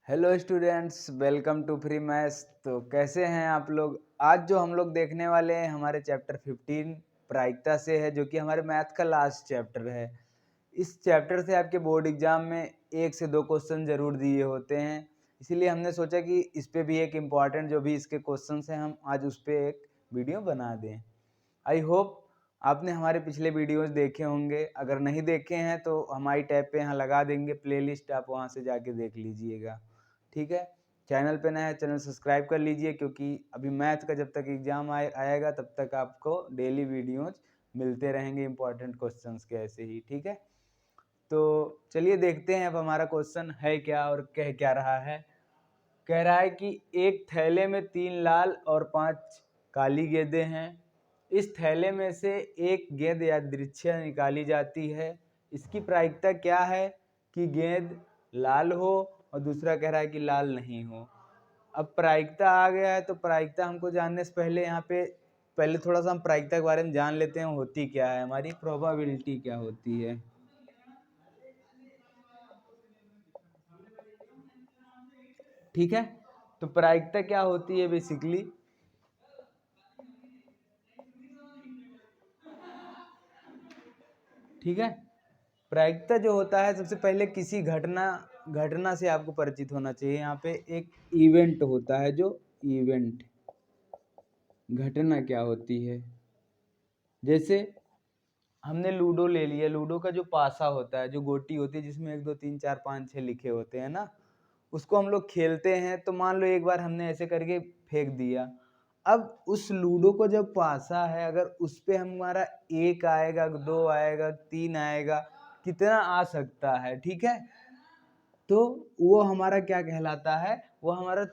Hello students, welcome to free maths. तो कैसे हैं आप लोग। आज जो हम लोग देखने वाले हैं हमारे चैप्टर 15 प्रायिकता से है, जो कि हमारे मैथ का लास्ट चैप्टर है। इस चैप्टर से आपके बोर्ड एग्जाम में 1 से 2 क्वेश्चन जरूर दिए होते हैं, इसीलिए हमने सोचा कि इस पे भी एक इम्पॉर्टेंट जो भी इसके क्वेश्चन हैं हम आज उस पर एक वीडियो बना दें। आई होप आपने हमारे पिछले वीडियोस देखे होंगे। अगर नहीं देखे हैं तो हमारी टैब पे यहाँ लगा देंगे प्लेलिस्ट, आप वहाँ से जाके देख लीजिएगा। ठीक है, चैनल पे नया है चैनल सब्सक्राइब कर लीजिए, क्योंकि अभी मैथ का जब तक एग्जाम आएगा तब तक आपको डेली वीडियोज मिलते रहेंगे इम्पोर्टेंट क्वेश्चंस के ऐसे ही। ठीक है, तो चलिए देखते हैं अब हमारा क्वेश्चन है क्या और कह क्या रहा है। कह रहा है कि एक थैले में 3 लाल और 5 काली गेंदें हैं। इस थैले में से एक गेंद यादृच्छिक निकाली जाती है। इसकी प्रायिकता क्या है कि गेंद लाल हो, और दूसरा कह रहा है कि लाल नहीं हो। अब प्रायिकता आ गया है, तो प्रायिकता हमको जानने से पहले यहाँ पे पहले थोड़ा सा हम प्रायिकता के बारे में जान लेते हैं, होती क्या है, हमारी प्रोबेबिलिटी क्या होती है। ठीक है, तो प्रायिकता क्या होती है बेसिकली। ठीक है, प्रायिकता जो होता है, सबसे पहले किसी घटना से आपको परिचित होना चाहिए। यहाँ पे एक इवेंट होता है, जो इवेंट घटना क्या होती है। जैसे हमने लूडो ले लिया, लूडो का जो पासा होता है, जो गोटी होती है जिसमें 1 2 3 4 5 6 लिखे होते हैं ना, उसको हम लोग खेलते हैं। तो मान लो एक बार हमने ऐसे करके फेंक दिया। अब उस लूडो को जब पासा है, अगर उस पे हमारा 1 आएगा, 2 आएगा, 3 आएगा, कितना आ सकता है। ठीक है, तो वो हमारा क्या कहलाता है, वो हमारा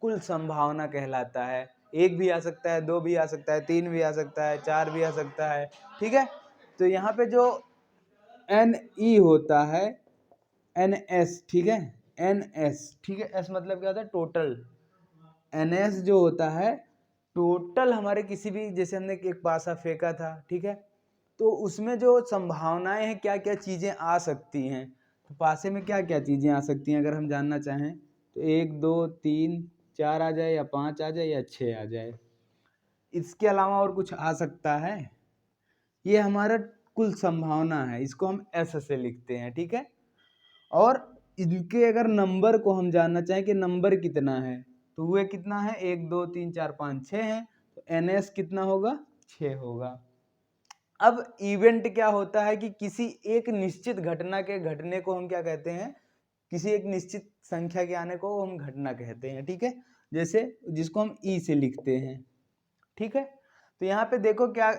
कुल संभावना कहलाता है। 1 भी आ सकता है, 2 भी आ सकता है, 3 भी आ सकता है, 4 भी आ सकता है। ठीक है, तो यहाँ पे जो NE होता है, NS, ठीक है, NS, ठीक है, S मतलब क्या होता है, टोटल। NS जो होता है टोटल हमारे किसी भी, जैसे हमने एक पासा फेंका था, ठीक है, तो उसमें जो संभावनाएं हैं, क्या क्या चीजें आ सकती हैं, तो पासे में क्या क्या चीजें आ सकती हैं अगर हम जानना चाहें तो 1 2 3 4 आ जाए, या 5 आ जाए, या 6 आ जाए। इसके अलावा और कुछ आ सकता है। ये हमारा कुल संभावना है, इसको हम S से लिखते हैं। ठीक है, और इनके अगर नंबर को हम जानना चाहें कि नंबर कितना है, तो वो कितना है, 1 2 3 4 5 6 है, तो NS कितना होगा, 6 होगा। अब इवेंट क्या होता है कि किसी एक निश्चित घटना के घटने को हम क्या कहते हैं, किसी एक निश्चित संख्या के आने को हम घटना कहते हैं। ठीक है, जैसे जिसको हम E से लिखते हैं। ठीक है, तो यहाँ पे देखो क्या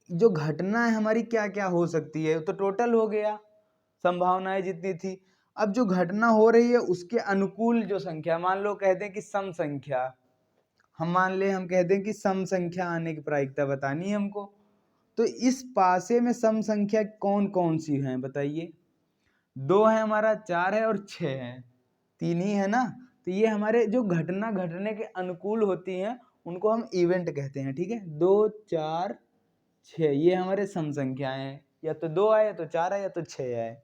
जो घटना है हमारी क्या क्या हो सकती है, तो टोटल हो गया, संभावनाएं जितनी थी। अब जो घटना हो रही है उसके अनुकूल जो संख्या, मान लो कहते हैं कि सम संख्या, हम कहते हैं कि सम संख्या आने की प्रायिकता बतानी है हमको। तो इस पासे में सम संख्या कौन कौन सी हैं बताइए। 2 है हमारा, 4 है, और 6 है, 3 ही है ना। तो ये हमारे जो घटना घटने के अनुकूल होती हैं उनको हम इवेंट कहते हैं। ठीक है, 2 4 6 ये हमारे सम संख्याएं हैं, या तो 2 आए, या तो 4 आए, या तो 6 आए।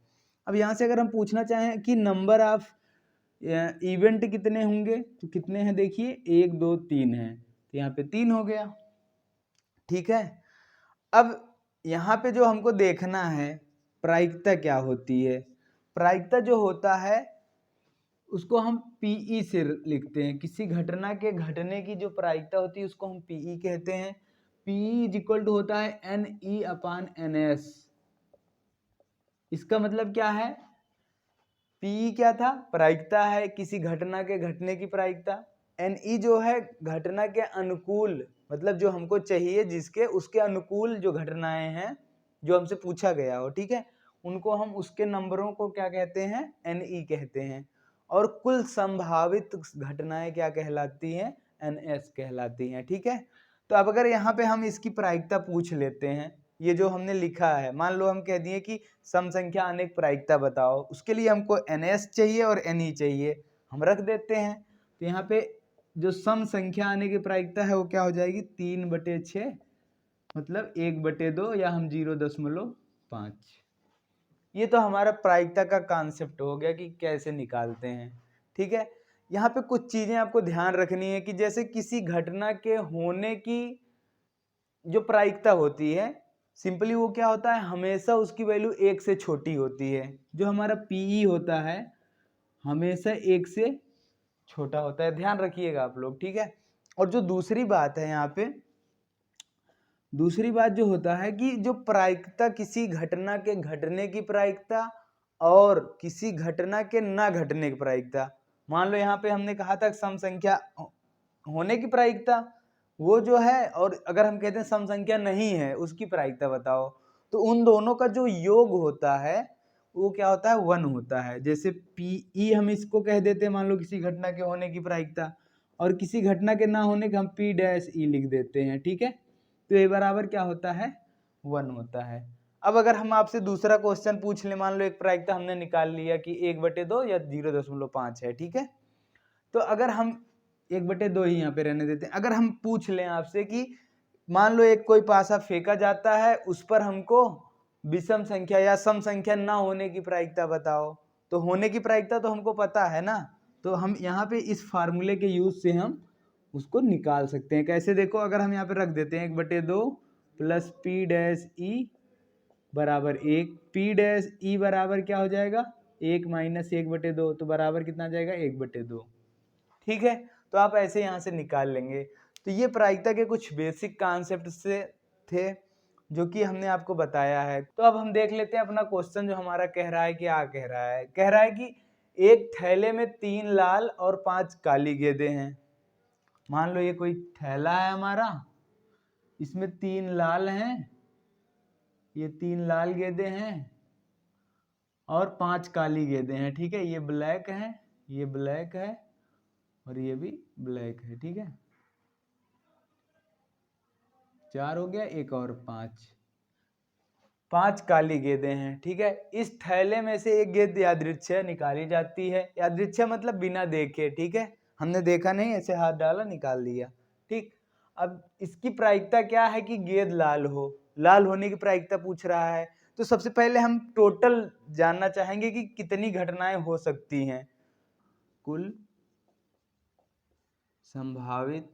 अब यहाँ से अगर हम पूछना चाहें कि नंबर ऑफ इवेंट कितने होंगे, तो कितने हैं, देखिए 1 2 3 है, तो यहाँ पे 3 हो गया। ठीक है, अब यहाँ पे जो हमको देखना है प्रायिकता क्या होती है। प्रायिकता जो होता है उसको हम PE से लिखते हैं। किसी घटना के घटने की जो प्रायिकता होती है उसको हम PE कहते हैं। PE इज इक्वल टू होता है NE अपान NS। इसका मतलब क्या है, PE क्या था, प्रायिकता है किसी घटना के घटने की प्रायिकता। NE जो है घटना के अनुकूल, मतलब जो हमको चाहिए जिसके उसके अनुकूल जो घटनाएं हैं जो हमसे पूछा गया हो। ठीक है, उनको हम उसके नंबरों को क्या कहते हैं, NE कहते हैं। और कुल संभावित घटनाएं क्या कहलाती हैं, NS कहलाती हैं। ठीक है, तो अब अगर यहाँ पे हम इसकी प्रायिकता पूछ लेते हैं, ये जो हमने लिखा है, मान लो हम कह दिए कि सम संख्या आने की प्रायिकता बताओ, उसके लिए हमको NS चाहिए और NE चाहिए, हम रख देते हैं। तो यहाँ पे जो सम संख्या आने की प्रायिकता है वो क्या हो जाएगी, 3/6, मतलब 1/2, या हम 0.5। ये तो हमारा प्रायिकता का कॉन्सेप्ट हो गया कि कैसे निकालते हैं। ठीक है, यहाँ पे कुछ चीजें आपको ध्यान रखनी है कि जैसे किसी घटना के होने की जो प्रायिकता होती है, सिंपली वो क्या होता है, हमेशा उसकी वैल्यू 1 से छोटी होती है। जो हमारा पीई होता है हमेशा 1 से छोटा होता है, ध्यान रखिएगा आप लोग, ठीक है। और जो दूसरी बात है यहाँ पे, दूसरी बात जो होता है कि जो प्रायिकता किसी घटना के घटने की प्रायिकता और किसी घटना के ना घटने की प्रायिकता, मान लो यहाँ पे हमने कहा था सम संख्या होने की प्रायिकता वो जो है, और अगर हम कहते हैं सम संख्या नहीं है उसकी प्रायिकता बताओ, तो उन दोनों का जो योग होता है वो क्या होता है, 1 होता है। जैसे पीई हम इसको कह देते हैं, मान लो किसी घटना के होने की प्रायिकता, और किसी घटना के ना होने का हम पी डैश ई लिख देते हैं, ठीक है। तो ये बराबर क्या होता है, 1 होता है। अब अगर हम आपसे दूसरा क्वेश्चन पूछ ले, मान लो एक प्रायिकता हमने निकाल लिया कि 1/2 या 0.5 है, ठीक है। तो अगर हम 1/2 ही यहाँ पे रहने देते हैं, अगर हम पूछ लें आपसे कि मान लो एक कोई पासा फेंका जाता है, उस पर हमको विषम संख्या या सम संख्या ना होने की प्रायिकता बताओ, तो होने की प्रायिकता तो हमको पता है ना, तो हम यहाँ पे इस फार्मूले के यूज से हम उसको निकाल सकते हैं। कैसे, देखो अगर हम यहाँ पे रख देते हैं 1/2 प्लस पी डैश ई बराबर 1, पी डैश ई बराबर क्या हो जाएगा, 1 माइनस 1/2, तो बराबर कितना आ जाएगा, 1/2, ठीक है। तो आप ऐसे यहाँ से निकाल लेंगे। तो ये प्रायिकता के कुछ बेसिक कॉन्सेप्ट से थे जो कि हमने आपको बताया है। तो अब हम देख लेते हैं अपना क्वेश्चन जो हमारा कह रहा है, क्या कह रहा है, कह रहा है कि एक थैले में 3 लाल और 5 काली गेंदें हैं। मान लो ये कोई थैला है हमारा, इसमें 3 लाल हैं, ये 3 लाल गेंदें हैं और 5 काली गेंदें हैं, ठीक है। ये ब्लैक है, ये ब्लैक है और ये भी ब्लैक है, ठीक है। 4 हो गया, एक और 5 काली गेंदें हैं, ठीक है। इस थैले में से एक गेंद यादृच्छिक निकाली जाती है, यादृच्छिक मतलब बिना देखे, ठीक है, हमने देखा नहीं, ऐसे हाथ डाला निकाल दिया, ठीक। अब इसकी प्रायिकता क्या है कि गेंद लाल हो, लाल होने की प्रायिकता पूछ रहा है। तो सबसे पहले हम टोटल जानना चाहेंगे कि कितनी घटनाएं हो सकती हैं, कुल संभावित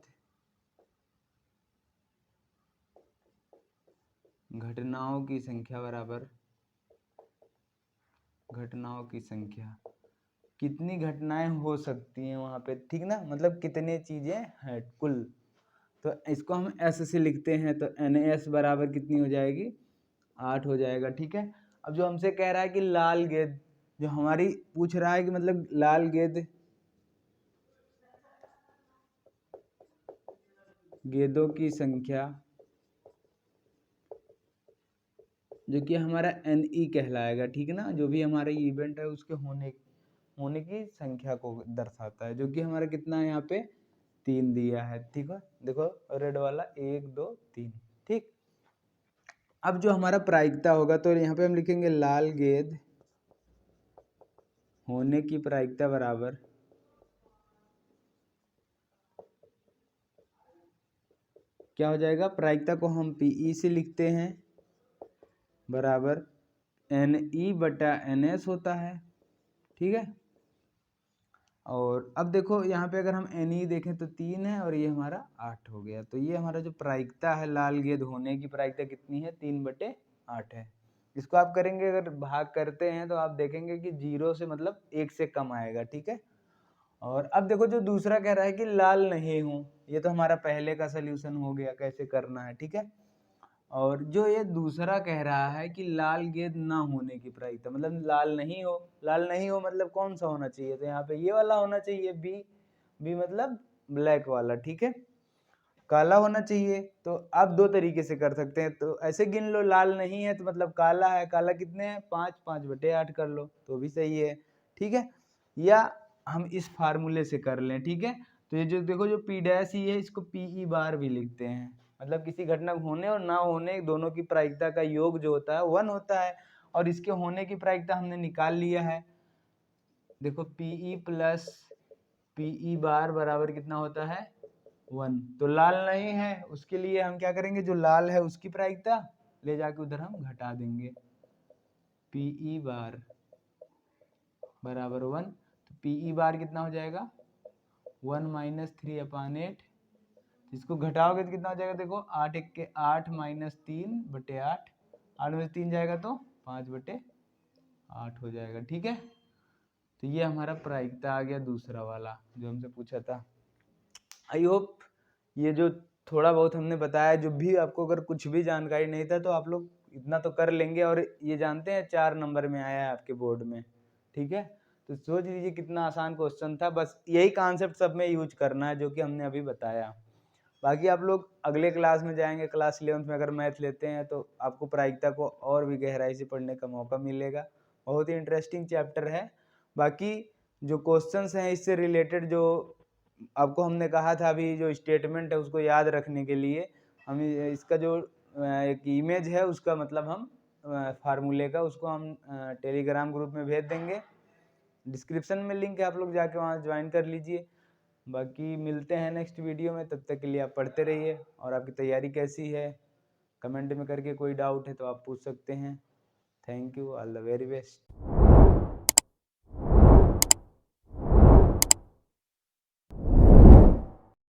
घटनाओं की संख्या बराबर घटनाओं की संख्या, कितनी घटनाएं हो सकती हैं वहां पे, ठीक ना, मतलब कितने चीजें हैं कुल। तो इसको हम एस से लिखते हैं, तो एन एस बराबर कितनी हो जाएगी, 8 हो जाएगा, ठीक है। अब जो हमसे कह रहा है कि लाल गेंद, जो हमारी पूछ रहा है कि मतलब लाल गेंद, गेंदों की संख्या जो कि हमारा एन ई कहलाएगा, ठीक है ना, जो भी हमारा इवेंट है उसके होने की संख्या को दर्शाता है, जो कि हमारा कितना है यहाँ पे 3 दिया है, ठीक है। देखो रेड वाला 1 2 3, ठीक। अब जो हमारा प्रायिकता होगा, तो यहाँ पे हम लिखेंगे लाल गेंद होने की प्रायिकता बराबर क्या हो जाएगा, प्रायिकता को हम पीई से लिखते हैं बराबर एन ई बटा एन एस होता है, ठीक है। और अब देखो यहाँ पे अगर हम एन ई देखें तो 3 है और ये हमारा 8 हो गया। तो ये हमारा जो प्रायिकता है लाल गेंद होने की प्रायिकता कितनी है, 3/8 है। इसको आप करेंगे, अगर भाग करते हैं तो आप देखेंगे कि 0 से मतलब 1 से कम आएगा, ठीक है। और अब देखो जो दूसरा कह रहा है कि लाल नहीं हूँ, ये तो हमारा पहले का सोल्यूशन हो गया, कैसे करना है, ठीक है। और जो ये दूसरा कह रहा है कि लाल गेंद ना होने की प्रायिकता, मतलब लाल नहीं हो, लाल नहीं हो मतलब कौन सा होना चाहिए, तो यहाँ पे ये वाला होना चाहिए, बी मतलब ब्लैक वाला, ठीक है, काला होना चाहिए। तो आप 2 तरीके से कर सकते हैं, तो ऐसे गिन लो, लाल नहीं है तो मतलब काला है, काला कितने हैं 5, 5/8 कर लो तो भी सही है, ठीक है। या हम इस फार्मूले से कर लें, ठीक है। तो ये जो देखो जो पी डैश ई है, इसको पी ई बार भी लिखते हैं, मतलब किसी घटना होने और ना होने दोनों की प्रायिकता का योग जो होता है 1 होता है, और इसके होने की प्रायिकता हमने निकाल लिया है। देखो पीई प्लस पीई बार बराबर कितना होता है 1। तो लाल नहीं है, उसके लिए हम क्या करेंगे, जो लाल है उसकी प्रायिकता ले जाके उधर हम घटा देंगे, पीई बार बराबर 1। तो पीई बार कितना हो जाएगा 1 माइनस 3/8, इसको घटाओगे तो कितना हो जाएगा, देखो 8 1 के 8 माइनस 3/8, 8 में से 3 जाएगा तो 5/8 हो जाएगा। ठीक है, तो ये हमारा प्रायिकता आ गया दूसरा वाला जो हमसे पूछा था। आई होप ये जो थोड़ा बहुत हमने बताया, जो भी आपको अगर कुछ भी जानकारी नहीं था तो आप लोग इतना तो कर लेंगे, और ये जानते हैं 4 नंबर में आया है आपके बोर्ड में। ठीक है, तो सोच लीजिए कितना आसान क्वेश्चन था, बस यही कॉन्सेप्ट सब में यूज करना है जो कि हमने अभी बताया। बाकी आप लोग अगले क्लास में जाएंगे, क्लास 11th में अगर मैथ लेते हैं तो आपको प्रायिकता को और भी गहराई से पढ़ने का मौका मिलेगा। बहुत ही इंटरेस्टिंग चैप्टर है। बाकी जो क्वेश्चंस हैं इससे रिलेटेड, जो आपको हमने कहा था अभी, जो स्टेटमेंट है उसको याद रखने के लिए हम इसका जो एक इमेज है उसका मतलब हम फार्मूले का उसको हम टेलीग्राम ग्रुप में भेज देंगे। डिस्क्रिप्शन में लिंक है, आप लोग जाके वहाँ ज्वाइन कर लीजिए। बाकी मिलते हैं नेक्स्ट वीडियो में, तब तक के लिए आप पढ़ते रहिए। और आपकी तैयारी कैसी है कमेंट में करके, कोई डाउट है तो आप पूछ सकते हैं। Thank you, all the very best.